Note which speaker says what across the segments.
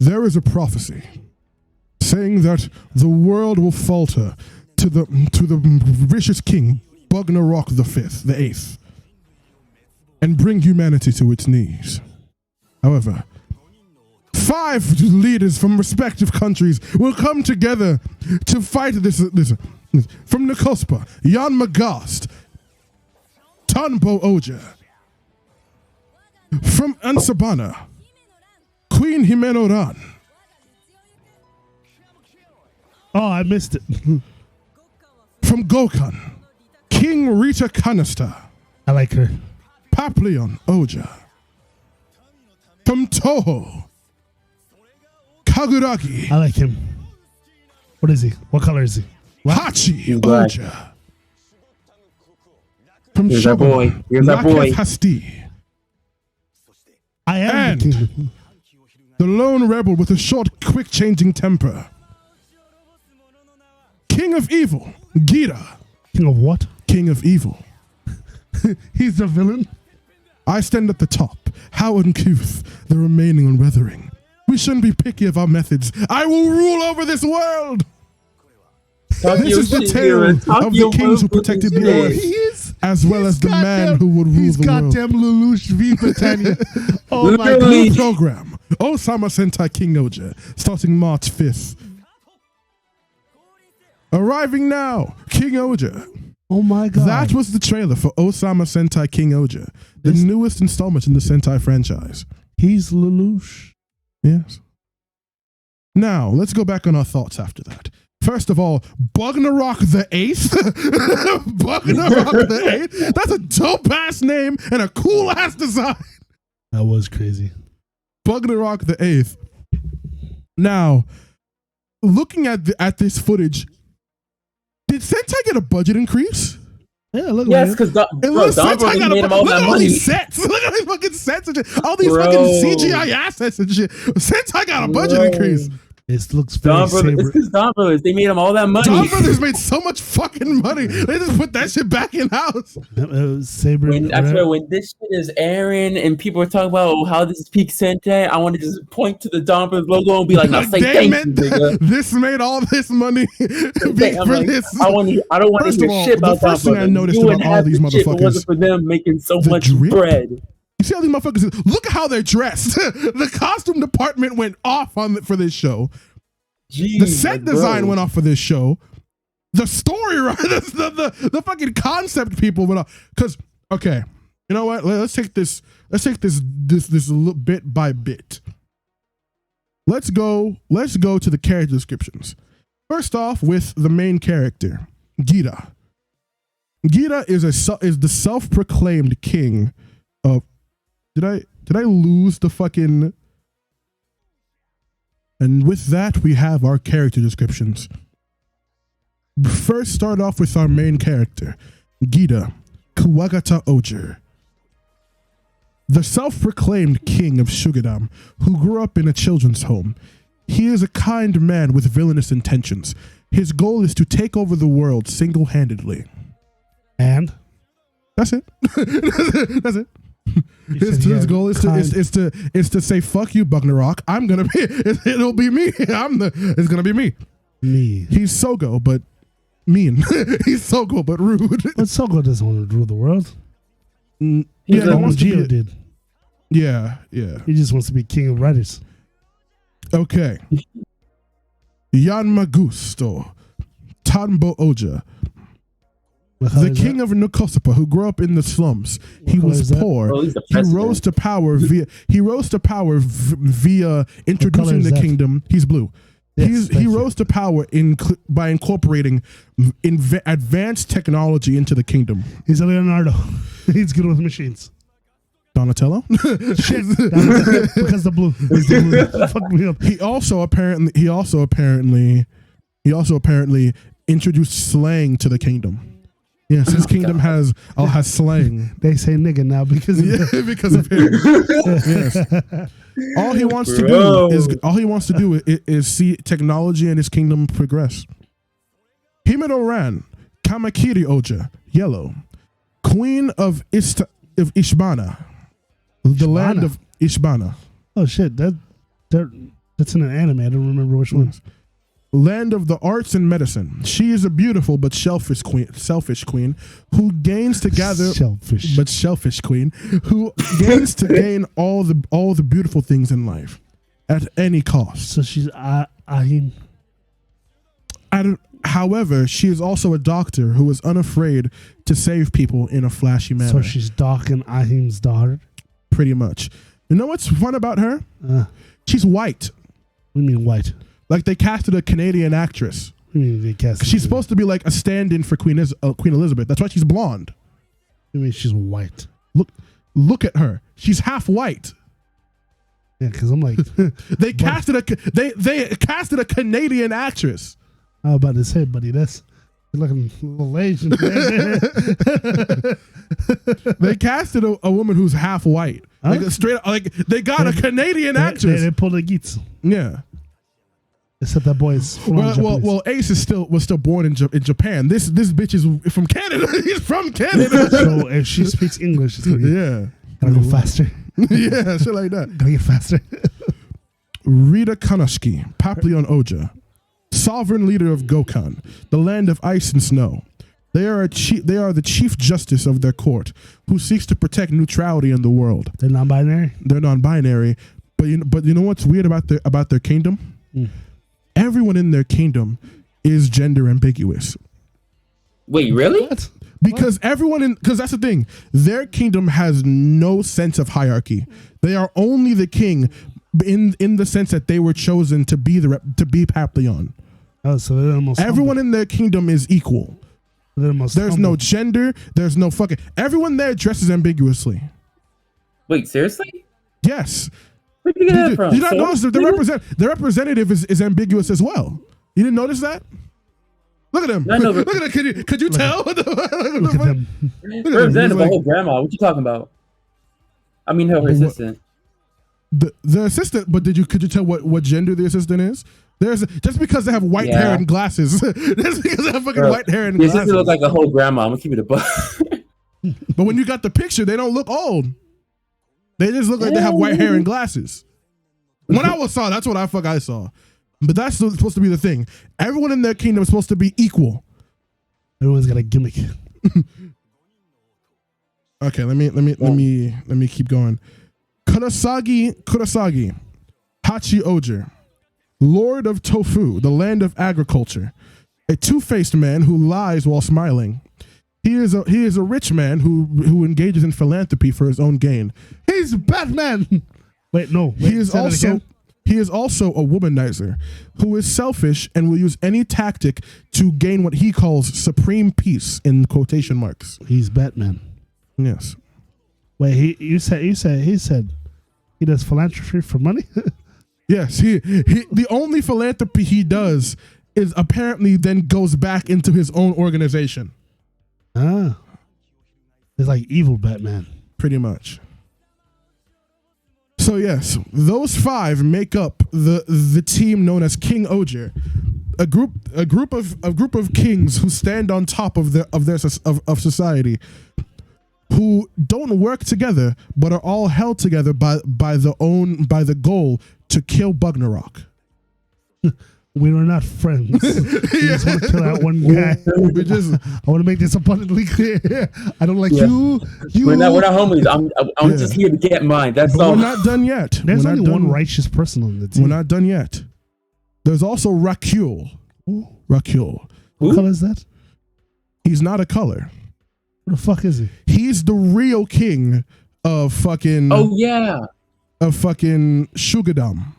Speaker 1: There is a prophecy saying that the world will falter to the vicious king Bugnarok the Eighth, and bring humanity to its knees. However, 5 leaders from respective countries will come together to fight this. From Nikospa, Jan Magast, Tanbo-ohger. From Ansabana, Queen Himeno Ran.
Speaker 2: Oh, I missed it.
Speaker 1: From Gokan, King Rita Canister.
Speaker 2: I like her.
Speaker 1: Papillon Ohger. From Toho, Kaguragi.
Speaker 2: I like him. What is he? What color is he?
Speaker 1: Hachi
Speaker 3: black.
Speaker 1: Ohger. From
Speaker 3: Here's our boy.
Speaker 1: Shogun,
Speaker 3: Here's our boy.
Speaker 1: Laketh Hasti.
Speaker 2: I am
Speaker 1: And
Speaker 2: the king.
Speaker 1: the lone rebel with a short, quick-changing temper. King of Evil, Gira.
Speaker 2: King of what?
Speaker 1: King of Evil.
Speaker 2: He's the villain.
Speaker 1: I stand at the top, how uncouth, the remaining unweathering. We shouldn't be picky of our methods. I will rule over this world. This is the tale of the kings who protected the earth, as well as the man who would rule
Speaker 2: he's
Speaker 1: the world.
Speaker 2: goddamn Lelouch V. Britannia. Oh my
Speaker 3: Literally.
Speaker 1: New program, Ohsama Sentai King-ohger, starting March 5th. Arriving now, King-ohger.
Speaker 2: Oh my god.
Speaker 1: That was the trailer for Ohsama Sentai King-ohger, the newest installment in the Sentai franchise.
Speaker 2: He's Lelouch.
Speaker 1: Yes. Now, let's go back on our thoughts after that. First of all, Bugnarok the Eighth. Bugnarok the Eighth. That's a dope-ass name and a cool-ass design.
Speaker 2: That was crazy.
Speaker 1: Bugnarok the Eighth. Now, looking at this footage, did Sentai get a budget increase?
Speaker 2: Yeah, look.
Speaker 3: Yes,
Speaker 2: man.
Speaker 3: because
Speaker 1: It looks Sentai got
Speaker 3: made him all
Speaker 1: look
Speaker 3: that
Speaker 1: at all
Speaker 3: money.
Speaker 1: these sets. Look at these fucking sets and shit. All these
Speaker 3: Bro.
Speaker 1: fucking CGI assets and shit. Sentai got a budget
Speaker 3: Bro.
Speaker 1: increase.
Speaker 2: It looks very
Speaker 3: Don Brothers, it's
Speaker 2: saber.
Speaker 3: because Don Brothers, they made him all that money.
Speaker 1: Don Brothers made so much fucking money. They just put that shit back in house.
Speaker 2: Saber.
Speaker 3: I swear, when this shit is airing and people are talking about how this is peak Sentai, I want to just point to the Don Brothers logo and be like, "Now say
Speaker 1: They
Speaker 3: thank you, nigga."
Speaker 1: this made all this money
Speaker 3: I'm
Speaker 1: for
Speaker 3: like,
Speaker 1: this.
Speaker 3: I don't want to
Speaker 1: First
Speaker 3: hear
Speaker 1: of all,
Speaker 3: shit
Speaker 1: the
Speaker 3: about Don
Speaker 1: first thing I
Speaker 3: Brothers.
Speaker 1: noticed
Speaker 3: You
Speaker 1: about
Speaker 3: wouldn't
Speaker 1: all
Speaker 3: have
Speaker 1: these
Speaker 3: the shit if it
Speaker 1: motherfuckers,
Speaker 3: wasn't for them making so
Speaker 1: the
Speaker 3: much
Speaker 1: drip.
Speaker 3: bread.
Speaker 1: You see how these motherfuckers look at how they're dressed. The costume department went off for this show.
Speaker 3: Jeez,
Speaker 1: The set
Speaker 3: bro.
Speaker 1: design went off for this show. The story, right? The fucking concept people went off. Because, okay, you know what? Let's take this a little bit by bit. Let's go to the character descriptions. First off, with the main character, Gira. Gira is the self-proclaimed king of. Did I lose the fucking? And with that, we have our character descriptions. First, start off with our main character, Gira Kuwagata-ohger, the self-proclaimed king of Shugadam, who grew up in a children's home. He is a kind man with villainous intentions. His goal is to take over the world single-handedly.
Speaker 2: And
Speaker 1: That's it. That's it. His goal is to say fuck you, Bugnarok. I'm gonna be. It'll be me. It's gonna be me.
Speaker 2: me.
Speaker 1: He's Sogo, but mean. He's Sogo, but rude.
Speaker 2: But Sogo doesn't want to rule the world.
Speaker 1: Yeah,
Speaker 3: He's
Speaker 1: he
Speaker 3: a-
Speaker 1: wants to
Speaker 2: Gio
Speaker 1: be.
Speaker 2: did.
Speaker 1: Yeah.
Speaker 2: He just wants to be king of writers.
Speaker 1: Okay. Jan Magusto, Tanbo-ohger,
Speaker 2: What color
Speaker 1: the
Speaker 2: is
Speaker 1: king
Speaker 2: that?
Speaker 1: of Nikosapa, who grew up in the slums. He
Speaker 2: color
Speaker 1: was
Speaker 2: is that?
Speaker 1: poor.
Speaker 3: Oh, he's the
Speaker 1: He
Speaker 3: president.
Speaker 1: rose to power via introducing
Speaker 2: is
Speaker 1: the
Speaker 2: that?
Speaker 1: kingdom. He's blue.
Speaker 2: Yes,
Speaker 1: He
Speaker 2: thank you.
Speaker 1: rose to power by incorporating advanced technology into the kingdom.
Speaker 2: He's a Leonardo. He's good with machines.
Speaker 1: Donatello.
Speaker 2: Shit. Because the blue. He's the blue. Fuck me up.
Speaker 1: He also apparently introduced slang to the kingdom. Yes, his kingdom has slang.
Speaker 2: They say nigga now because of
Speaker 1: Yeah, because of him. Yes. All he wants to do is see technology and his kingdom progress. Himeno Ran, Kamakiri-ohger, yellow, queen of Ishbana, the land of Ishbana.
Speaker 2: Oh shit! They're That's in an anime. I don't remember which one.
Speaker 1: Land of the arts and medicine. She is a beautiful but selfish queen who gains to gather selfish queen who gains to gain all the beautiful things in life at any cost.
Speaker 2: So she's Ahim.
Speaker 1: However, she is also a doctor who is unafraid to save people in a flashy manner.
Speaker 2: So she's Doc and Ahim's daughter?
Speaker 1: Pretty much. You know what's fun about her? She's white.
Speaker 2: What do you mean white?
Speaker 1: Like they casted a Canadian actress.
Speaker 2: What do you mean they casted?
Speaker 1: She's supposed to be like a stand-in for Queen Elizabeth. That's why she's blonde.
Speaker 2: What do you mean she's white?
Speaker 1: Look at her. She's half white.
Speaker 2: Yeah, because I'm like...
Speaker 1: they casted a Canadian actress.
Speaker 2: I was about to say, buddy, that's looking a little Asian.
Speaker 1: They casted a woman who's half white. Like straight up, like they got a Canadian actress.
Speaker 2: They pulled a Gitsu.
Speaker 1: Yeah.
Speaker 2: They said that boy is
Speaker 1: well, Ace was still born in Japan. This bitch is from Canada. He's from Canada.
Speaker 2: So if she speaks English, it's gonna be, gotta go faster.
Speaker 1: Yeah, shit like that.
Speaker 2: Gotta get faster.
Speaker 1: Rita Kanoshiki, Papillon Oja, sovereign leader of Gokan, the land of ice and snow. They are the chief justice of their court, who seeks to protect neutrality in the world.
Speaker 2: They're non-binary.
Speaker 1: They're non-binary, but you know what's weird about their kingdom? Everyone in their kingdom is gender ambiguous.
Speaker 3: Wait, really?
Speaker 2: What?
Speaker 1: Because because that's the thing. Their kingdom has no sense of hierarchy. They are only the king in the sense that they were chosen to be Papillon.
Speaker 2: Oh, so they're almost
Speaker 1: everyone in their kingdom is equal. There's no gender. There's no fucking. Everyone there dresses ambiguously.
Speaker 3: Wait, seriously?
Speaker 1: Yes.
Speaker 3: Where did you get that from?
Speaker 1: Did you not notice that the representative is ambiguous as well? You didn't notice that? Look at him. Look at him. Could you tell?
Speaker 2: Look at them.
Speaker 3: Representative, a whole grandma. What you talking about? I mean, her assistant.
Speaker 1: The assistant, but could you tell what gender the assistant is? Just because they have white hair and glasses. Just because they have fucking white hair and glasses.
Speaker 3: The assistant look like a whole grandma. I'm gonna keep it a buck.
Speaker 1: But when you got the picture, they don't look old. They just look like they have white hair and glasses. When I saw, that's what I saw. But that's supposed to be the thing. Everyone in their kingdom is supposed to be equal.
Speaker 2: Everyone's got a gimmick.
Speaker 1: Okay, let me keep going. Kurosagi, Hachi-ohger, Lord of Tofu, the land of agriculture, a two-faced man who lies while smiling. He is a rich man who engages in philanthropy for his own gain. He's Batman.
Speaker 2: Wait, no.
Speaker 1: He is also a womanizer who is selfish and will use any tactic to gain what he calls supreme peace in quotation marks.
Speaker 2: He's Batman.
Speaker 1: Yes.
Speaker 2: Wait, he said he does philanthropy for money?
Speaker 1: Yes, he the only philanthropy he does is apparently then goes back into his own organization.
Speaker 2: Ah. It's like evil Batman.
Speaker 1: Pretty much. So yes, those five make up the team known as King-ohger, a group of kings who stand on top of society, who don't work together but are all held together by the goal to kill Bugnarok.
Speaker 2: We were not friends. We just want to kill that one guy. I want to make this abundantly clear. I don't like you.
Speaker 3: We're not homies. I'm just here to get mine. That's all.
Speaker 1: We're not done yet.
Speaker 2: There's only one righteous person on the team.
Speaker 1: We're not done yet. There's also Rakul. Rakul.
Speaker 2: What color is that?
Speaker 1: He's not a color.
Speaker 2: What the fuck is he?
Speaker 1: He's the real king of fucking.
Speaker 3: Oh yeah.
Speaker 1: Of fucking Shugadam.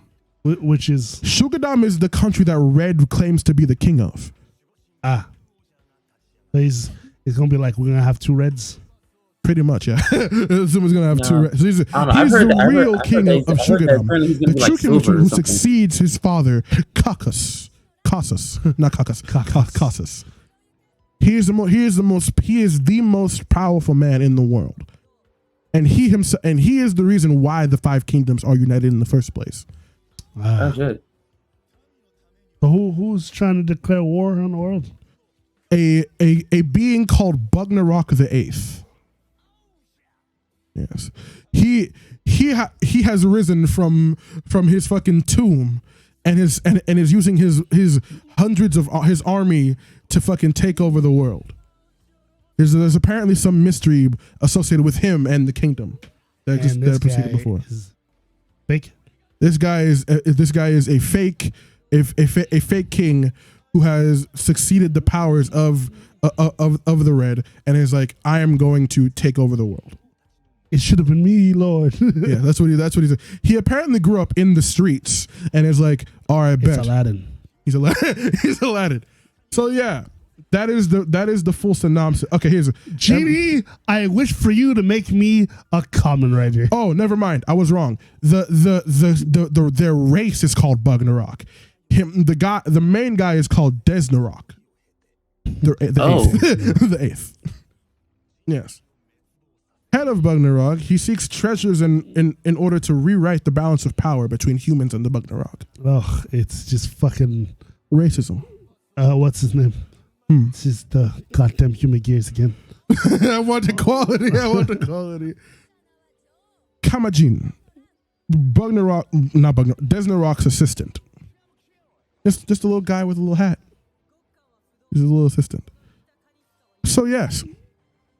Speaker 2: Which is
Speaker 1: Shugadam is the country that Red claims to be the king of.
Speaker 2: So he's gonna be like, we're gonna have two Reds.
Speaker 1: Pretty much, yeah. Someone's gonna have two Reds. So he's the real king of Shugadam, the true king who succeeds his father, Kasus. He is the most powerful man in the world, and he is the reason why the five kingdoms are united in the first place.
Speaker 3: Oh shit!
Speaker 2: So who's trying to declare war on the world?
Speaker 1: A being called Bugnarok the Eighth. Yes, he has risen from his fucking tomb and is using his hundreds of his army to fucking take over the world. There's apparently some mystery associated with him and the kingdom that preceded before.
Speaker 2: Fake.
Speaker 1: This guy is a fake king who has succeeded the powers of the Red and is like, I am going to take over the world.
Speaker 2: It should have been me, Lord.
Speaker 1: Yeah, that's what he said. He apparently grew up in the streets and is like, all right, bet.
Speaker 2: It's Aladdin.
Speaker 1: He's Aladdin. So yeah, that is the full synopsis. Okay, here's
Speaker 2: Genie. I wish for you to make me a Kamen Rider.
Speaker 1: Oh, never mind. I was wrong. Their race is called Bugnarok. The main guy is called Desnarok. The eighth. The eighth. Yes. Head of Bugnarok, he seeks treasures in order to rewrite the balance of power between humans and the Bugnarok.
Speaker 2: Oh, it's just fucking
Speaker 1: racism.
Speaker 2: What's his name? It's just the goddamn human gears again.
Speaker 1: I want the quality. Kamajin. Desnarok's assistant. Just a little guy with a little hat. He's a little assistant. So yes,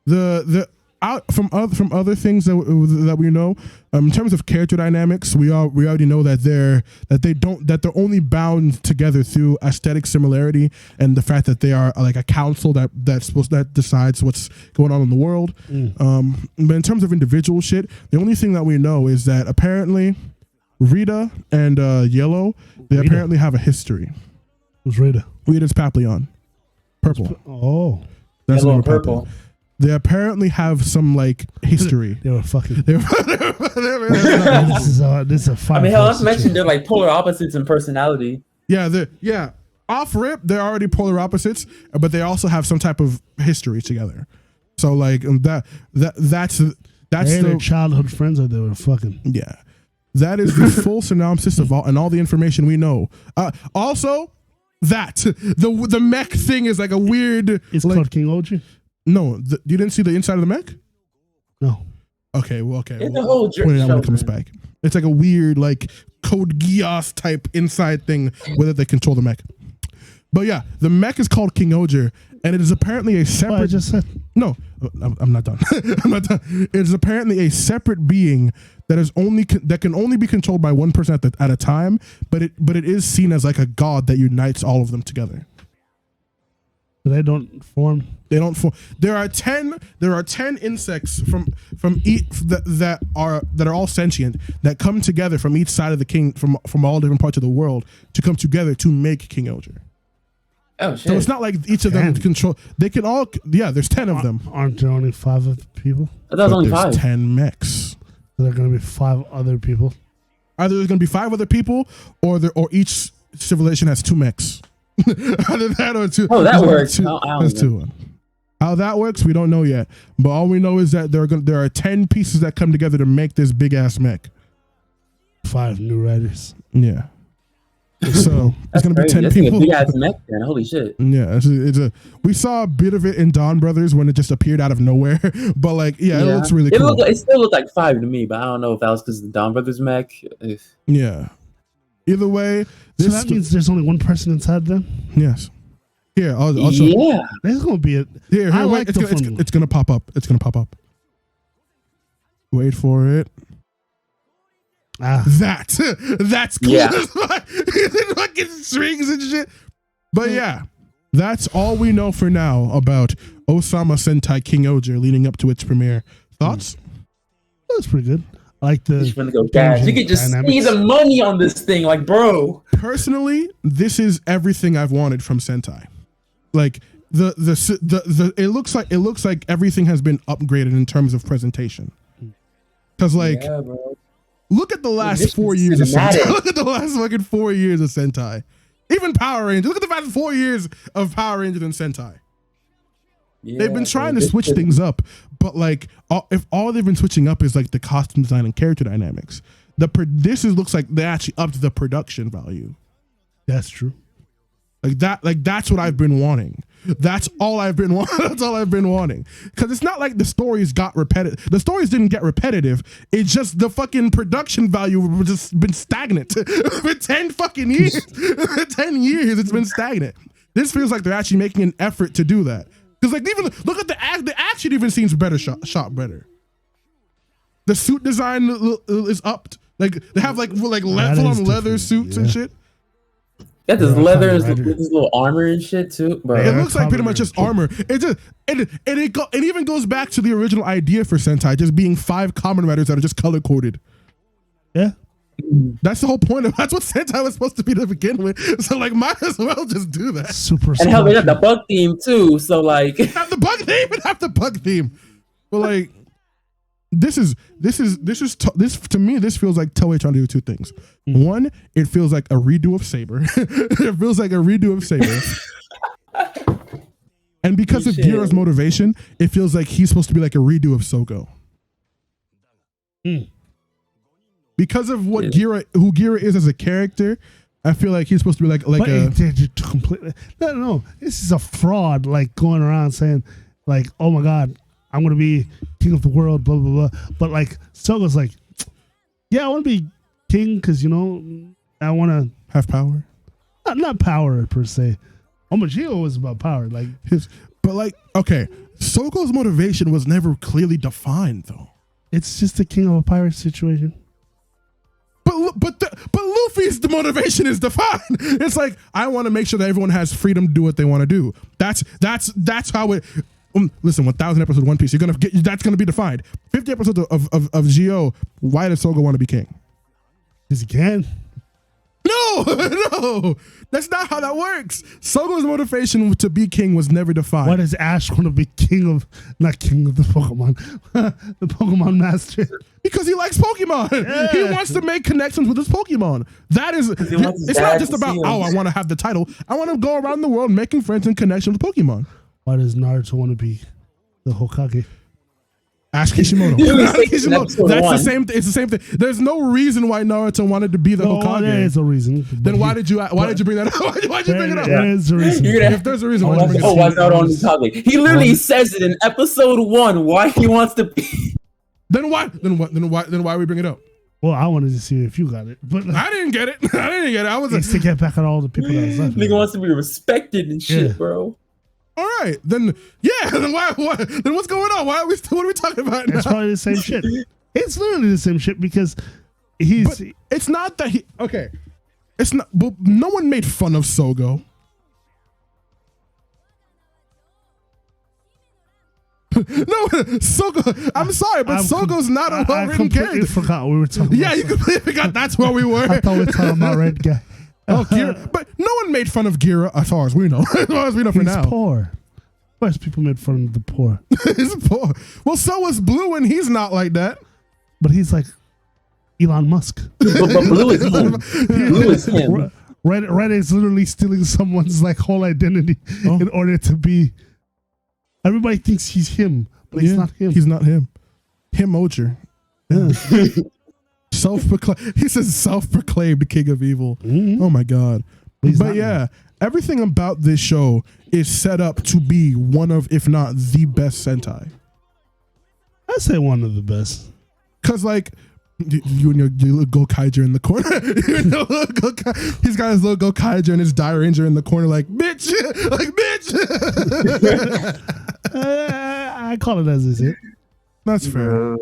Speaker 1: the out from other things that we know, in terms of character dynamics, we already know that they're only bound together through aesthetic similarity and the fact that they are like a council that decides what's going on in the world. But in terms of individual shit, the only thing that we know is that apparently Rita and Yellow, they apparently have a history.
Speaker 2: Who's Rita?
Speaker 1: Rita's Papillon. Purple.
Speaker 2: Oh.
Speaker 3: That's Yellow and purple.
Speaker 1: They apparently have some like history.
Speaker 2: They were fucking.
Speaker 1: This
Speaker 2: is a fire.
Speaker 3: I mean, hell, not to mention they're like polar opposites in personality.
Speaker 1: Yeah. Off rip, they're already polar opposites, but they also have some type of history together. So like that's
Speaker 2: their childhood friends or they were fucking.
Speaker 1: Yeah, that is the full synopsis of all the information we know. Also, that the mech thing is like a weird.
Speaker 2: It's
Speaker 1: like,
Speaker 2: called King-ohger.
Speaker 1: No, you didn't see the inside of the mech?
Speaker 2: No.
Speaker 1: Okay, well, okay.
Speaker 3: It's a whole
Speaker 1: point it out when it comes back. It's like a weird, like, Code Geass type inside thing whether they control the mech. But yeah, the mech is called King-ohger, and it is apparently a separate.
Speaker 2: I just said.
Speaker 1: No, I'm not done. I'm not done. It is apparently a separate being that can only be controlled by one person at a time, but it is seen as like a god that unites all of them together.
Speaker 2: They don't form.
Speaker 1: They don't form. There are 10 insects from each that are all sentient that come together from each side of the king from all different parts of the world to come together to make King-ohger.
Speaker 3: Oh shit!
Speaker 1: So it's not like each of them control. They can all. Yeah, there's 10 of them.
Speaker 2: Aren't there only 5 of the people?
Speaker 3: I thought only 5.
Speaker 1: 10 mechs.
Speaker 2: So there are going to be 5 other people.
Speaker 1: Either there's going to be 5 other people, or each civilization has 2 mechs. Either that or 2.
Speaker 3: Oh, that works.
Speaker 1: There's 2. How that works, we don't know yet. But all we know is that there are 10 pieces that come together to make this big ass mech.
Speaker 2: 5 new riders.
Speaker 1: Yeah. So it's gonna be 10 people.
Speaker 3: Big ass mech, then. Holy shit.
Speaker 1: Yeah, we saw a bit of it in Dawn Brothers when it just appeared out of nowhere. But like, it looks really cool.
Speaker 3: It still looked like 5 to me, but I don't know if that was because of the Dawn Brothers mech.
Speaker 1: Yeah. Either way,
Speaker 2: so that means there's only one person inside them.
Speaker 1: Yes. Here, I'll show
Speaker 3: yeah.
Speaker 2: There's gonna be a.
Speaker 1: Here, wait, it's gonna pop up. It's gonna pop up. Wait for it. That's cool.
Speaker 3: Yeah.
Speaker 1: Fucking strings and shit. But yeah, that's all we know for now about Ohsama Sentai King-ohger leading up to its premiere. Thoughts?
Speaker 2: That's pretty good. I like the.
Speaker 3: You could just see the money on this thing, like, bro.
Speaker 1: Personally, this is everything I've wanted from Sentai. Like it looks like everything has been upgraded in terms of presentation. Because like. Yeah, bro. Look at the last 4 years of Sentai. Look at the last fucking 4 years of Sentai. Even Power Rangers. Look at the past 4 years of Power Rangers and Sentai. Yeah, they've been trying to switch things up, but like, if all they've been switching up is like the costume design and character dynamics, looks like they actually upped the production value.
Speaker 2: That's true.
Speaker 1: Like that's what I've been wanting. That's all I've been wanting. That's all I've been wanting. Because it's not like the stories got repetitive. The stories didn't get repetitive. It's just the fucking production value was just been stagnant for 10 fucking years. 10 years, it's been stagnant. This feels like they're actually making an effort to do that. Because like even look at the action even seems better shot better. The suit design is upped. Like they have like full on leather suits and shit.
Speaker 3: Got this leather with this little armor and shit too, bro.
Speaker 1: It looks like pretty much just armor. It even goes back to the original idea for Sentai, just being 5 Kamen Riders that are just color coded.
Speaker 2: Yeah,
Speaker 1: that's the whole point of. That's what Sentai was supposed to be to begin with. So like, might as well just do that.
Speaker 2: Super.
Speaker 3: And hell, they got the bug theme too. So like,
Speaker 1: have the bug theme, but like. This to me, this feels like Toei trying to do 2 things. One, it feels like a redo of Saber. It feels like a redo of Saber. And because of Gira's motivation, it feels like he's supposed to be like a redo of Sogo. Because of what who Gira is as a character, I feel like he's supposed to be like
Speaker 2: completely. No, this is a fraud. Like going around saying, like, oh my god, I'm gonna be king of the world, blah blah blah. But like Sogo's like, yeah, I want to be king because I want to
Speaker 1: have power.
Speaker 2: Not power per se. Omagio was about power, like
Speaker 1: but like okay, Sogo's motivation was never clearly defined though.
Speaker 2: It's just a king of a pirate situation.
Speaker 1: But Luffy's the motivation is defined. It's like I want to make sure that everyone has freedom to do what they want to do. That's how it. Listen, 1,000 episodes of One Piece, that's gonna be defined. 50 episodes of Geo. Why does Sogo want to be king?
Speaker 2: Because he can.
Speaker 1: No, that's not how that works. Sogo's motivation to be king was never defined.
Speaker 2: Why does Ash want to be not king of the Pokemon, the Pokemon master?
Speaker 1: Because he likes Pokemon. Yeah. He wants to make connections with his Pokemon. That is, it's not just about, I want to have the title. I want to go around the world making friends and connections with Pokemon.
Speaker 2: Why does Naruto want to be the Hokage?
Speaker 1: Ask Kishimoto. That's the same. It's the same thing. There's no reason why Naruto wanted to be the Hokage.
Speaker 2: There is a reason.
Speaker 1: Then why did you bring that up? Why'd you bring it up?
Speaker 2: There is a reason.
Speaker 1: If there's a reason, why you bring it up?
Speaker 3: Why Naruto on Hokage? He literally says it in episode 1. Why he wants to be.
Speaker 1: Then why we bring it up?
Speaker 2: Well, I wanted to see if you got it, but
Speaker 1: I didn't get it. I was
Speaker 2: to get back at all the people that was left.
Speaker 3: Nigga wants to be respected and shit, bro.
Speaker 1: All right, then then then what's going on? What are we talking about now?
Speaker 2: It's probably the same shit. It's literally the same shit because
Speaker 1: it's not that he okay. It's not. But no one made fun of Sogo. No, Sogo. I'm sorry, but Sogo's not a well-written character.
Speaker 2: I forgot we were talking.
Speaker 1: Yeah, you completely forgot. That's where we were.
Speaker 2: I thought we were talking about Red Guy.
Speaker 1: Oh, Gira. But no one made fun of Gira as far as we know. As far as we know for now.
Speaker 2: He's poor. First, people made fun of the poor.
Speaker 1: He's poor. Well, so was Blue, and he's not like that.
Speaker 2: But he's like Elon Musk.
Speaker 3: but Blue is him. Blue is him.
Speaker 2: Red is literally stealing someone's like whole identity in order to be. Everybody thinks he's him, but he's not him.
Speaker 1: He's not him. Him-oger. Yeah. He says self-proclaimed king of evil. Mm-hmm. Oh my god. But yeah, everything about this show is set up to be one of, if not the best Sentai.
Speaker 2: I'd say one of the best.
Speaker 1: Cause like you and your little Gokaiger in the corner. He's got his little Gokaiger and his Die Ranger in the corner like, bitch.
Speaker 2: I call it as is it.
Speaker 1: That's fair.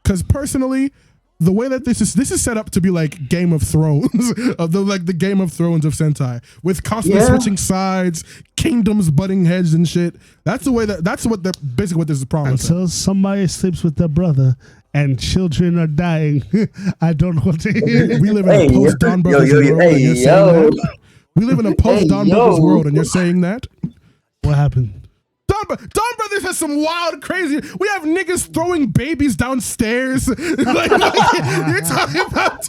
Speaker 1: Cause personally, the way that this is set up to be like Game of Thrones of the Game of Thrones of Sentai with constantly switching sides, kingdoms butting heads and shit. That's basically what this is promising.
Speaker 2: Until somebody sleeps with their brother and children are dying, I don't know what to hear.
Speaker 1: We live in a post Don Brothers world, and you're saying that. We live in a post Don Brothers world, and you're saying that.
Speaker 2: What happened?
Speaker 1: Don Brothers has some wild, crazy. We have niggas throwing babies downstairs. You're talking about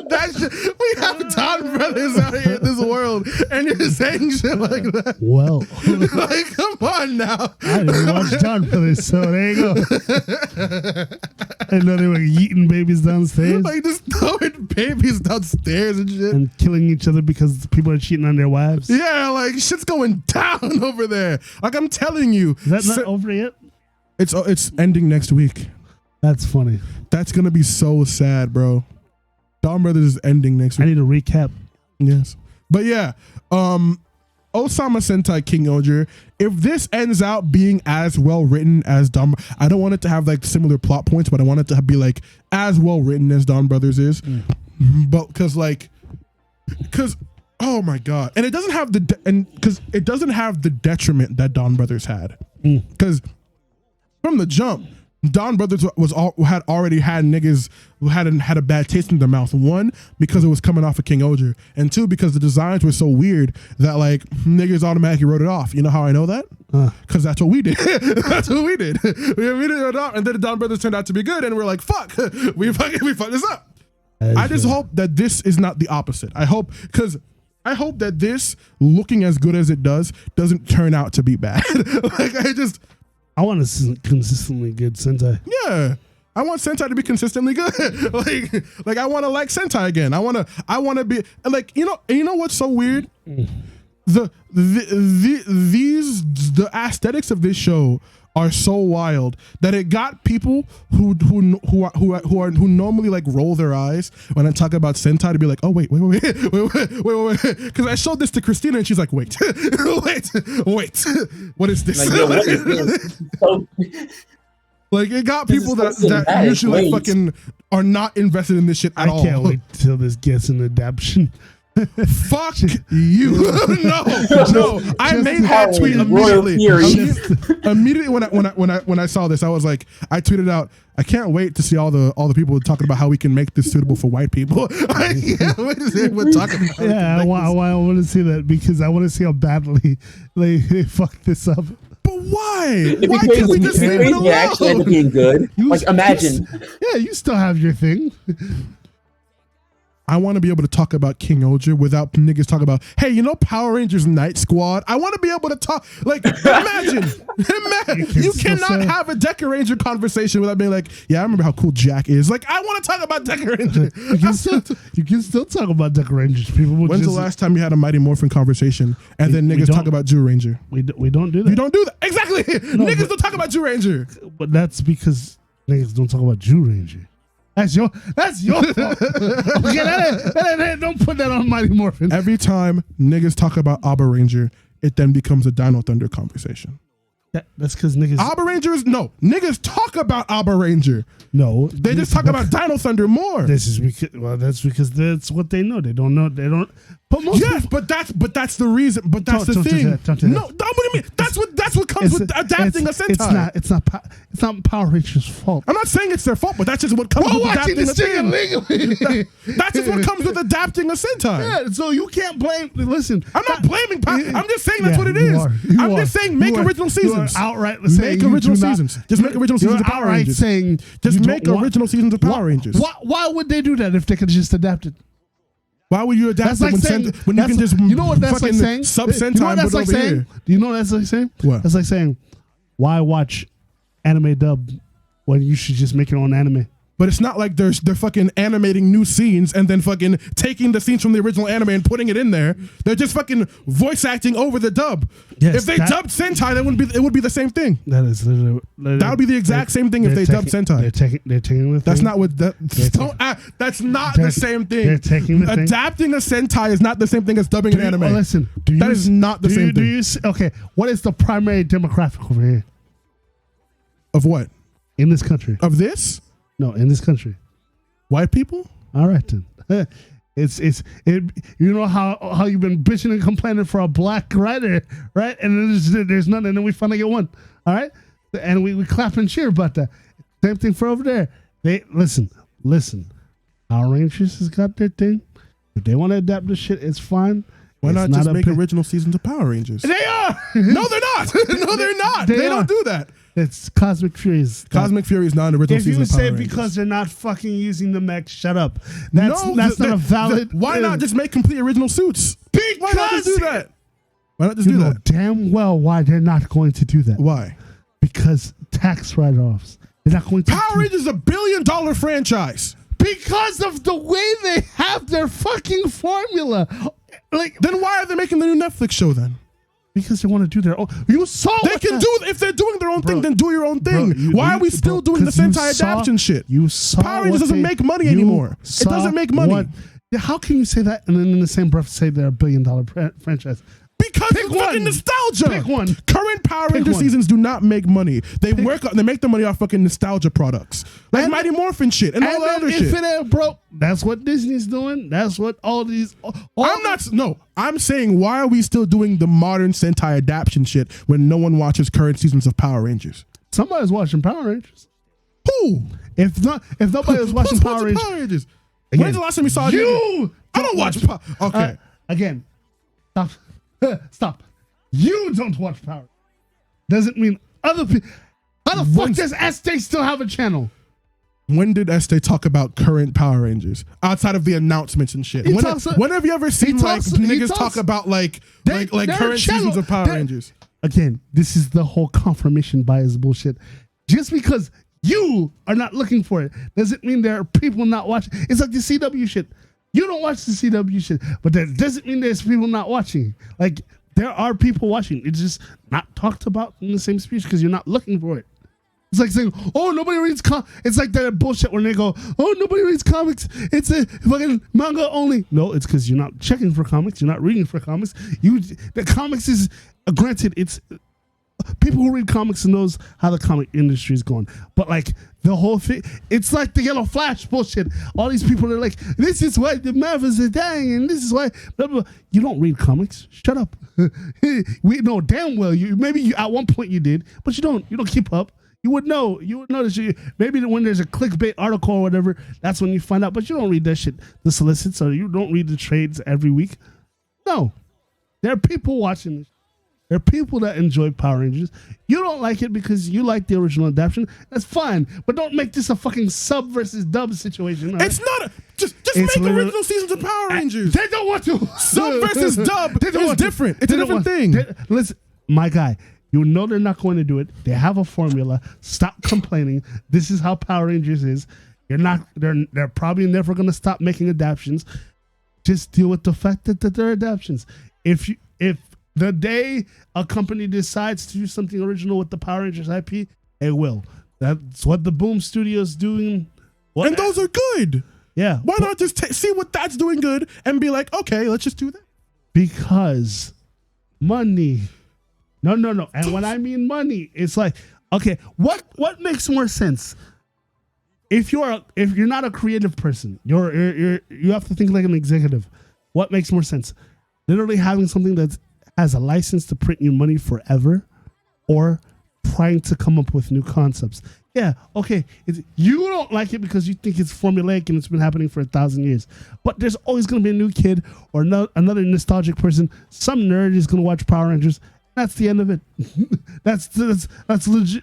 Speaker 1: that shit. We have Don Brothers out here in this world, and you're saying shit like that.
Speaker 2: Well,
Speaker 1: like, come on now.
Speaker 2: I didn't watch Don Brothers, so there you go. I know they were yeeting babies downstairs
Speaker 1: Like just throwing babies downstairs and shit.
Speaker 2: and killing each other because people are cheating on their wives.
Speaker 1: Yeah, like shit's going down over there. Like I'm telling you,
Speaker 2: Is that not over yet?
Speaker 1: it's ending next week.
Speaker 2: That's funny.
Speaker 1: That's gonna be so sad, bro. Dawn Brothers is ending next
Speaker 2: I
Speaker 1: week.
Speaker 2: need a recap.
Speaker 1: Yes, but yeah, Ohsama Sentai King-ohger. If this ends out being as well written as Dawn, I don't want it to have like similar plot points, but I want it to be like as well written as Dawn Brothers is. But because oh my god, and it doesn't have it doesn't have the detriment that Dawn Brothers had. Because from the jump, Dawn Brothers had already had niggas who had a bad taste in their mouth. One, because it was coming off of King-ohger, and two, because the designs were so weird that like niggas automatically wrote it off. You know how I know that? Because that's what we did. That's what we did. We immediately wrote it off, and then the Dawn Brothers turned out to be good, and we're like, fuck, we fucked this up. I just hope that this is not the opposite. I hope that this, looking as good as it does, doesn't turn out to be bad. Like
Speaker 2: I want a consistently good Sentai.
Speaker 1: yeah, I want Sentai to be consistently good. like I want to like Sentai again. I want to be like, you know what's so weird? The aesthetics of this show are so wild that it got people who normally like roll their eyes when I talk about Sentai to be like, oh wait, because I showed this to Christina and she's like, wait, wait, what is this?
Speaker 3: Like, yo, what is this? So,
Speaker 1: like it got
Speaker 3: This
Speaker 1: people
Speaker 3: is
Speaker 1: that
Speaker 3: so cinematic,
Speaker 1: usually
Speaker 3: wait.
Speaker 1: fucking are not invested in this shit at all.
Speaker 2: I can't wait till this gets an adaptation.
Speaker 1: Fuck you. no. I made that tweet immediately. Immediately when I saw this, I was like, I tweeted out, I can't wait to see all the people talking about how we can make this suitable for white people. I can't wait to see what talking about.
Speaker 2: Yeah, I want to see that because I want to see how badly they fuck this up.
Speaker 1: But why?
Speaker 3: Why
Speaker 1: can't we just leave it alone?
Speaker 3: actually end up being good. Like imagine.
Speaker 2: You still have your thing.
Speaker 1: I want to be able to talk about King-ohger without niggas talking about, hey, you know Power Rangers Night Squad? I want to be able to talk, like, imagine, you cannot have a Deca Ranger conversation without being like, yeah, I remember how cool Jack is. Like, I want to talk about Deca Ranger.
Speaker 2: You can still talk about Deca Rangers. People will
Speaker 1: When's the last time you had a Mighty Morphin conversation and then niggas talk about Jew Ranger?
Speaker 2: We don't do that.
Speaker 1: You don't do that. Exactly. Niggas don't talk about Jew Ranger.
Speaker 2: But that's because niggas don't talk about Jew Ranger. That's your fault. Okay, don't put that on Mighty Morphin.
Speaker 1: Every time niggas talk about Abba Ranger, it then becomes a Dino Thunder conversation.
Speaker 2: That's because niggas.
Speaker 1: Abba Ranger is niggas talk about Abba Ranger.
Speaker 2: No,
Speaker 1: they just talk about Dino Thunder more.
Speaker 2: This is because that's because that's what they know. They don't know. They don't. But most people,
Speaker 1: but that's the reason. But that's the thing.
Speaker 2: Don't do that.
Speaker 1: No, what do you mean? That's what comes with adapting a Sentai.
Speaker 2: It's not Power Rangers' fault.
Speaker 1: I'm not saying it's their fault, but that's just what comes with adapting a thing. That's just what comes with adapting a Sentai.
Speaker 2: Yeah, so you can't blame. Listen,
Speaker 1: I'm not blaming. I'm just saying that's what it is. I'm just saying make original seasons.
Speaker 2: Outright
Speaker 1: make original seasons. Just make original seasons of Power Rangers.
Speaker 2: Saying
Speaker 1: just make original seasons of Power Rangers.
Speaker 2: Why would they do that if they could just adapt it?
Speaker 1: Why would you adapt it when you can just
Speaker 2: that's like saying?
Speaker 1: Sub Sentai and put it over here?
Speaker 2: Do you know what that's like saying?
Speaker 1: What?
Speaker 2: That's like saying, why watch anime dub when you should just make your own anime?
Speaker 1: But it's not like they're fucking animating new scenes and then fucking taking the scenes from the original anime and putting it in there. They're just fucking voice acting over the dub. Yes, if they dubbed Sentai, it would be the same thing.
Speaker 2: That is literally
Speaker 1: that would be the exact same thing if they dubbed Sentai.
Speaker 2: They're taking the thing.
Speaker 1: That's not what that's not the same thing.
Speaker 2: They're taking the thing.
Speaker 1: Adapting a Sentai is not the same thing as dubbing an anime.
Speaker 2: Listen,
Speaker 1: that is not the same thing.
Speaker 2: Okay, what is the primary demographic over here?
Speaker 1: Of what?
Speaker 2: In this country.
Speaker 1: Of this?
Speaker 2: No, in this country.
Speaker 1: White people?
Speaker 2: All right then. It's you know how you've been bitching and complaining for a black writer, right? And there's none, and then we finally get one. All right? And we clap and cheer about that. Same thing for over there. They listen. Power Rangers has got their thing. If they want to adapt this shit, it's fine.
Speaker 1: Why not just make original seasons of Power Rangers?
Speaker 2: They are.
Speaker 1: No, they're not. No, they're not. They don't do that.
Speaker 2: It's Cosmic Fury.
Speaker 1: Cosmic Fury is not an original season of Power Rangers.
Speaker 2: If you say because they're not fucking using the mech, shut up. That's not a valid.
Speaker 1: Why not just make complete original suits? Why not just do that? Why not just do that?
Speaker 2: Damn well why they're not going to do that.
Speaker 1: Why?
Speaker 2: Because tax write-offs. They're not going to
Speaker 1: Power Rangers is $1 billion franchise.
Speaker 2: because of the way they have their fucking formula. Like,
Speaker 1: Then why are they making the new Netflix show then?
Speaker 2: because they want to do their own. You saw
Speaker 1: They
Speaker 2: what
Speaker 1: can
Speaker 2: the-
Speaker 1: do if they're doing their own thing, then do your own thing.
Speaker 2: Bro,
Speaker 1: Why are we still doing the
Speaker 2: 'cause you
Speaker 1: Sentai
Speaker 2: saw-
Speaker 1: adaptation shit?
Speaker 2: You saw
Speaker 1: Power Rangers
Speaker 2: what
Speaker 1: doesn't
Speaker 2: they-
Speaker 1: make money
Speaker 2: you
Speaker 1: anymore. It
Speaker 2: saw
Speaker 1: doesn't make money.
Speaker 2: what- How can you say that and then in the same breath say they're $1 billion franchise?
Speaker 1: Because
Speaker 2: Pick
Speaker 1: it's fucking
Speaker 2: one.
Speaker 1: nostalgia.
Speaker 2: Pick one.
Speaker 1: Current Power
Speaker 2: Pick
Speaker 1: Ranger
Speaker 2: one.
Speaker 1: seasons do not make money. They make the money off fucking nostalgia products. Like
Speaker 2: And-
Speaker 1: Mighty Morphin shit and all
Speaker 2: And
Speaker 1: the
Speaker 2: then
Speaker 1: other
Speaker 2: if
Speaker 1: shit.
Speaker 2: it ain't broke, that's what Disney's doing. That's what all these.
Speaker 1: I'm saying why are we still doing the modern Sentai adaptation shit when no one watches current seasons of Power Rangers?
Speaker 2: Somebody's watching Power Rangers.
Speaker 1: Who?
Speaker 2: If nobody was watching
Speaker 1: Who's
Speaker 2: Power Rangers,
Speaker 1: Power Rangers?
Speaker 2: Again,
Speaker 1: When's the last time you saw
Speaker 2: you?
Speaker 1: I don't watch Power. Okay.
Speaker 2: Again, stop. Stop. You don't watch Power. Doesn't mean other people. How the fuck does Estee still have a channel?
Speaker 1: When did Estee talk about current Power Rangers outside of the announcements and shit? When have you ever seen niggas talk about like current seasons of Power Rangers?
Speaker 2: Again, this is the whole confirmation bias bullshit. Just because you are not looking for it doesn't mean there are people not watching. It's like the CW shit. You don't watch the CW shit, but that doesn't mean there's people not watching. Like, there are people watching. It's just not talked about in the same speech because you're not looking for it. It's like saying, oh, nobody reads comics. It's like that bullshit when they go, oh, nobody reads comics. It's a fucking manga only. No, it's because you're not checking for comics. You're not reading for comics. The comics is, granted, it's people who read comics knows how the comic industry is going. But like the whole thing, it's like the Yellow Flash bullshit. All these people are like, this is why the Marvels are dying, and this is why blah, blah, blah. You don't read comics. Shut up. We know damn well you at one point you did, but you don't keep up. You would know. You would notice. Maybe when there's a clickbait article or whatever, that's when you find out. But you don't read that shit, the solicits, or you don't read the trades every week. No, there are people watching this. There are people that enjoy Power Rangers. You don't like it because you like the original adaptation. That's fine, but don't make this a fucking sub versus dub situation. Right?
Speaker 1: It's not. Just make original seasons of Power Rangers.
Speaker 2: They don't want to.
Speaker 1: Sub versus dub is different. It's a different thing.
Speaker 2: Listen, my guy. You know they're not going to do it. They have a formula. Stop complaining. This is how Power Rangers is. You're not. They're probably never going to stop making adaptations. Just deal with the fact that they're adaptations. If the day a company decides to do something original with the Power Rangers IP, it will. That's what the Boom Studio's doing.
Speaker 1: And those are good.
Speaker 2: Yeah.
Speaker 1: Why not just see what that's doing good and be like, okay, let's just do that?
Speaker 2: Because money. No. And when I mean money, it's like, okay, what makes more sense? If you're not a creative person, you have to think like an executive. What makes more sense? Literally having something that has a license to print you money forever, or trying to come up with new concepts. Yeah, okay. You don't like it because you think it's formulaic and it's been happening for 1,000 years. But there's always going to be a new kid or another nostalgic person. Some nerd is going to watch Power Rangers. That's the end of it. that's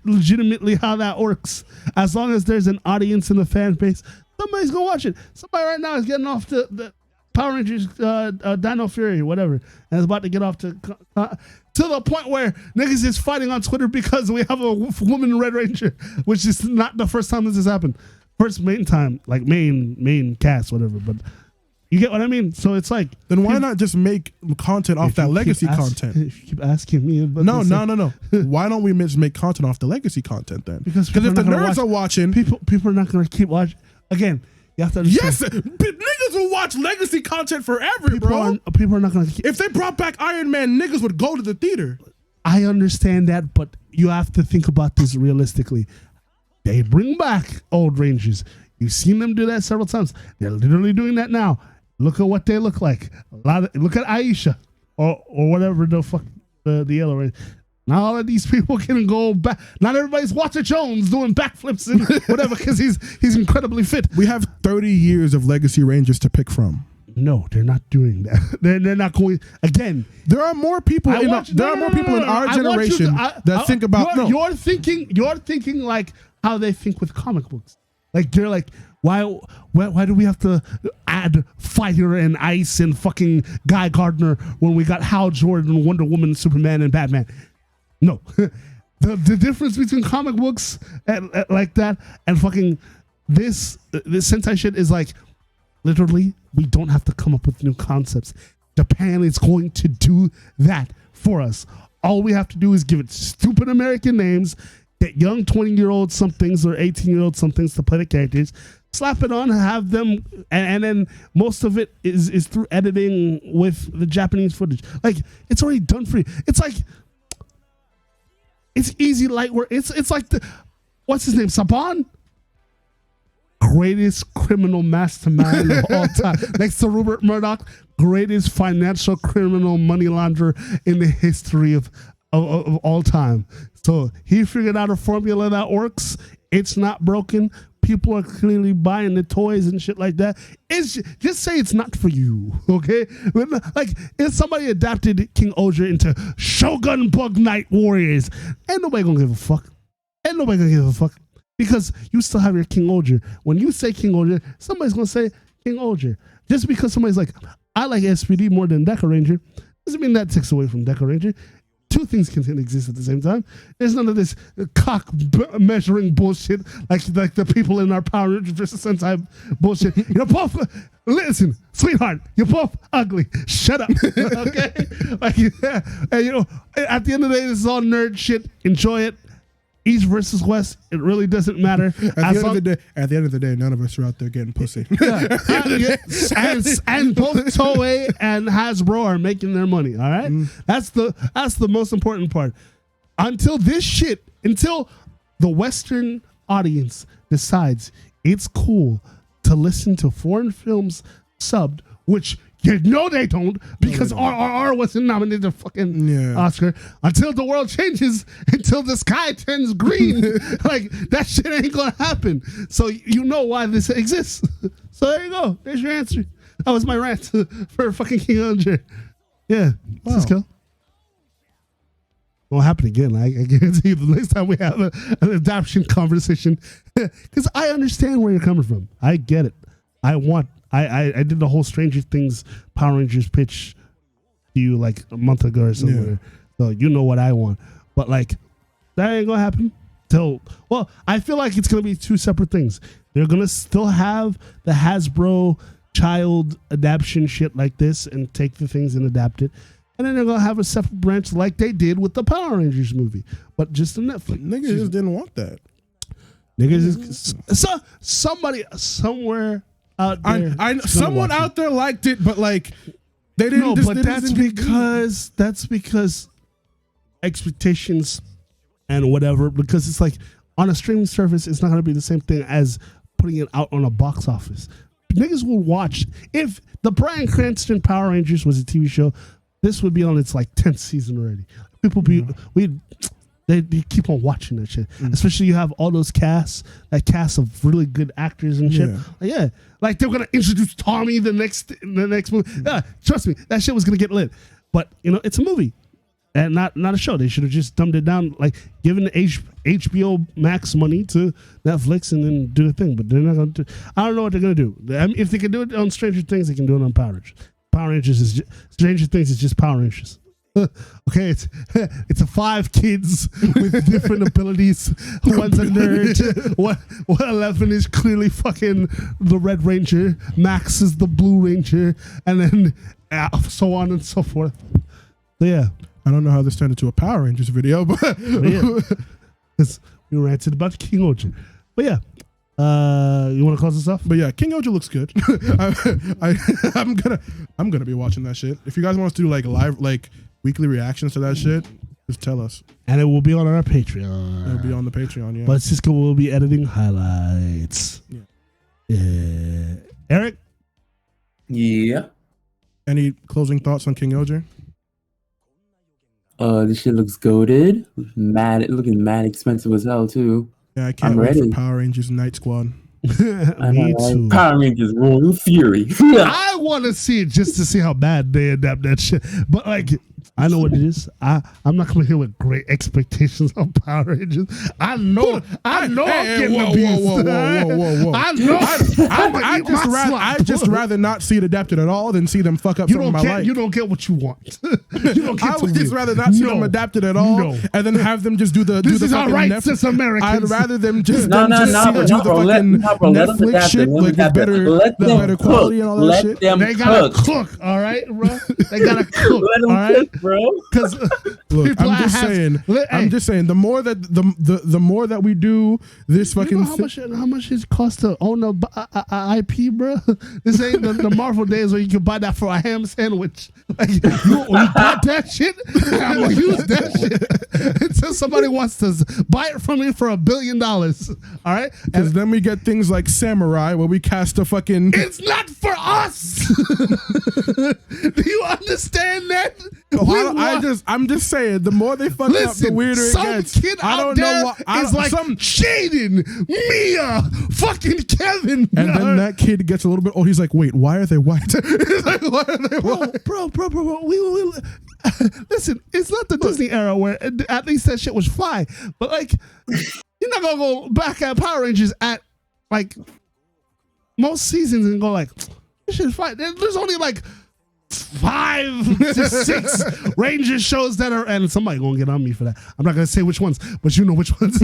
Speaker 2: legitimately how that works. As long as there's an audience in the fan base, somebody's going to watch it. Somebody right now is getting off the Power Rangers Dino Fury, whatever, and is about to get off to the point where niggas is fighting on Twitter because we have a woman Red Ranger, which is not the first time this has happened. First main time, like main cast, whatever. But you get what I mean? So it's like,
Speaker 1: then why not just make content off that legacy content?
Speaker 2: If you keep asking me about
Speaker 1: No. Why don't we just make content off the legacy content then? Because if the nerds are watching,
Speaker 2: people are not going to keep watching. Again, you have to understand.
Speaker 1: Yes, niggas will watch legacy content forever, bro.
Speaker 2: People are not going to.
Speaker 1: If they brought back Iron Man, niggas would go to the theater.
Speaker 2: I understand that, but you have to think about this realistically. They bring back old Rangers. You've seen them do that several times. They're literally doing that now. Look at what they look like. Look at Aisha or whatever the fuck the yellow Ranger. Now all of these people can go back. Not everybody's Walter Jones doing backflips and whatever because he's incredibly fit.
Speaker 1: We have 30 years of legacy Rangers to pick from.
Speaker 2: No, they're not doing that. They're not going again.
Speaker 1: There are more people. In our generation that think about.
Speaker 2: You're thinking like how they think with comic books. Like they're like, why do we have to add fire and ice and fucking Guy Gardner when we got Hal Jordan, Wonder Woman, Superman, and Batman? No, the difference between comic books and like that and fucking this Sentai shit is like literally we don't have to come up with new concepts. Japan is going to do that for us. All we have to do is give it stupid American names, get young 20-year-old somethings or 18-year-old somethings to play the characters, slap it on, have them, and then most of it is through editing with the Japanese footage. Like, it's already done for you. It's like, it's easy, light work. It's like what's his name? Saban? Greatest criminal mastermind of all time. Next to Rupert Murdoch, greatest financial criminal money launderer in the history of all time. So he figured out a formula that works. It's not broken. People are clearly buying the toys and shit like that. It's just say it's not for you, okay? Like if somebody adapted King-ohger into Shogun Bug Knight Warriors, ain't nobody gonna give a fuck. Ain't nobody gonna give a fuck because you still have your King-ohger. When you say King-ohger, somebody's gonna say King-ohger. Just because somebody's like, I like SPD more than Deca Ranger, doesn't mean that takes away from Deca Ranger. Two things can exist at the same time. There's none of this cock measuring bullshit like the people in our Power Rangers versus Sentai bullshit. You're both, listen, sweetheart, you're both ugly. Shut up, okay? Like, yeah. And, you know, at the end of the day, this is all nerd shit. Enjoy it. East versus West, it really doesn't matter.
Speaker 1: At the end of the day, none of us are out there getting pussy.
Speaker 2: Yeah. And both Toei and Hasbro are making their money. All right, that's the most important part. Until the Western audience decides it's cool to listen to foreign films subbed, which you know they don't, because RRR wasn't nominated to fucking Oscar. Until the world changes, until the sky turns green, like that shit ain't gonna happen. So you know why this exists. So there you go. There's your answer. That was my rant for fucking King-ohger. Yeah.
Speaker 1: Wow.
Speaker 2: Let's go. Won't happen again. I guarantee you the next time we have an adaptation conversation, because I understand where you're coming from. I get it. I did the whole Stranger Things Power Rangers pitch to you like a month ago or something. Yeah. So you know what I want. But like, that ain't gonna happen well, I feel like it's gonna be two separate things. They're gonna still have the Hasbro child adaptation shit like this and take the things and adapt it. And then they're gonna have a separate branch like they did with the Power Rangers movie. But just on Netflix.
Speaker 1: Niggas just didn't want that.
Speaker 2: Niggas somebody somewhere out there.
Speaker 1: I someone out there liked it, but like they didn't.
Speaker 2: No, but that's because expectations and whatever. Because it's like on a streaming service, it's not going to be the same thing as putting it out on a box office. Niggas will watch if the Bryan Cranston Power Rangers was a TV show. This would be on its like 10th season already. People They keep on watching that shit. Especially you have all those casts, that cast of really good actors and shit. Like they're gonna introduce Tommy the next movie. Yeah, trust me, that shit was gonna get lit. But you know, it's a movie and not a show. They should have just dumbed it down, like given the HBO Max money to Netflix and then do the thing. But they're not gonna do. I don't know what they're gonna do. I mean, if they can do it on Stranger Things, they can do it on Power Rangers. Power Rangers is Stranger Things is just Power Rangers. Okay, it's a 5 kids with different abilities. One's a nerd. One 11 is clearly fucking the Red Ranger. Max is the Blue Ranger, and then so on and so forth. So yeah,
Speaker 1: I don't know how this turned into a Power Rangers video, but
Speaker 2: because we ranted about King-ohger. But yeah. You want to close this off?
Speaker 1: But yeah, King-ohger looks good. I'm gonna be watching that shit. If you guys want us to do like live, like weekly reactions to that shit, just tell us.
Speaker 2: And it will be on our Patreon.
Speaker 1: It'll be on the Patreon, yeah.
Speaker 2: But Cisco will be editing highlights. Yeah. Eric?
Speaker 3: Yeah.
Speaker 1: Any closing thoughts on King-ohger?
Speaker 3: This shit looks goated. Looking mad expensive as hell too.
Speaker 1: Yeah, I can't wait for Power Rangers Night Squad.
Speaker 2: Me too.
Speaker 3: Power Rangers Royal Fury.
Speaker 2: I want to see it just to see how bad they adapt that shit. But like, I know what it is. I'm not coming here with great expectations on Power Rangers. I know I'm getting abused.
Speaker 1: Whoa.
Speaker 2: I know.
Speaker 1: I just rather not see it adapted at all than see them fuck up some of my life.
Speaker 2: You don't get what you want. You don't get
Speaker 1: I would just rather not see them adapted at all, and then have them just do the
Speaker 2: this is
Speaker 1: fucking
Speaker 2: our rights
Speaker 1: Netflix.
Speaker 2: as Americans.
Speaker 1: I'd rather them just
Speaker 3: No,
Speaker 1: do the fucking Netflix shit, like the better quality and all that shit.
Speaker 2: They gotta cook, all right, bro. They gotta cook,
Speaker 3: Let them
Speaker 2: all right,
Speaker 3: cook, bro.
Speaker 2: Because
Speaker 1: look, I'm just saying, the more that the more that we do this fucking.
Speaker 2: You know how much it costs to own a IP, bro? This ain't the Marvel days where you can buy that for a ham sandwich. Like, you bought that shit, I'm gonna use that shit until somebody wants to buy it from me for $1 billion. All right,
Speaker 1: because then we get things like Samurai, where we cast a fucking.
Speaker 2: It's not for us. Do you understand that?
Speaker 1: I'm just saying, the more they fuck up, the weirder it gets.
Speaker 2: Some kid out there is like Shaden, Mia, fucking Kevin.
Speaker 1: And then that kid gets a little bit old. He's like, wait, why are they white? He's like, why are they white?
Speaker 2: Bro. We listen, it's not the Disney era where at least that shit was fine. But like, you're not gonna go back at Power Rangers at like most seasons and go like, this shit's fine. There's only like 5 to 6 Ranger shows that are, and somebody gonna get on me for that. I'm not gonna say which ones, but you know which ones.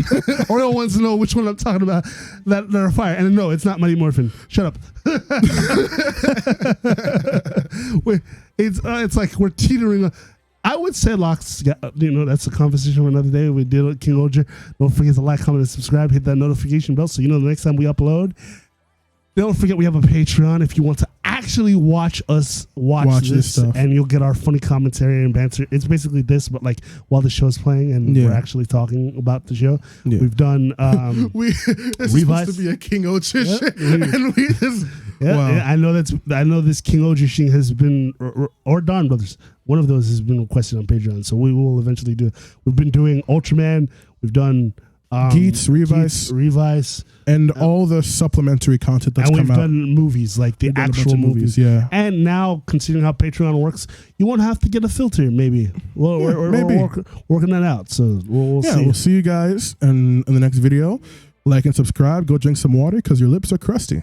Speaker 2: Or the ones to know which one I'm talking about that are fire. And no, it's not Mighty Morphin. Shut up. It's like we're teetering. I would say Locks, that's a conversation for another day. We did King-ohger. Don't forget to like, comment, and subscribe. Hit that notification bell so you know the next time we upload. Don't forget we have a Patreon if you want to actually watch us watch this stuff, and you'll get our funny commentary and banter. It's basically this, but like while the show's playing and we're actually talking about the show. Yeah. We've done
Speaker 1: it's supposed to be a King-ohger shit, and we just
Speaker 2: I know this King-ohger shit has been or Dawn Brothers. One of those has been requested on Patreon, so we will eventually do it. We've been doing Ultraman. We've done
Speaker 1: Geats, Revice, and all the supplementary content that's come out. And
Speaker 2: we've done movies, like the actual movies.
Speaker 1: Yeah.
Speaker 2: And now, considering how Patreon works, you won't have to get a filter, maybe. Well, we're working that out, so we'll see.
Speaker 1: We'll see you guys in the next video. Like and subscribe. Go drink some water because your lips are crusty.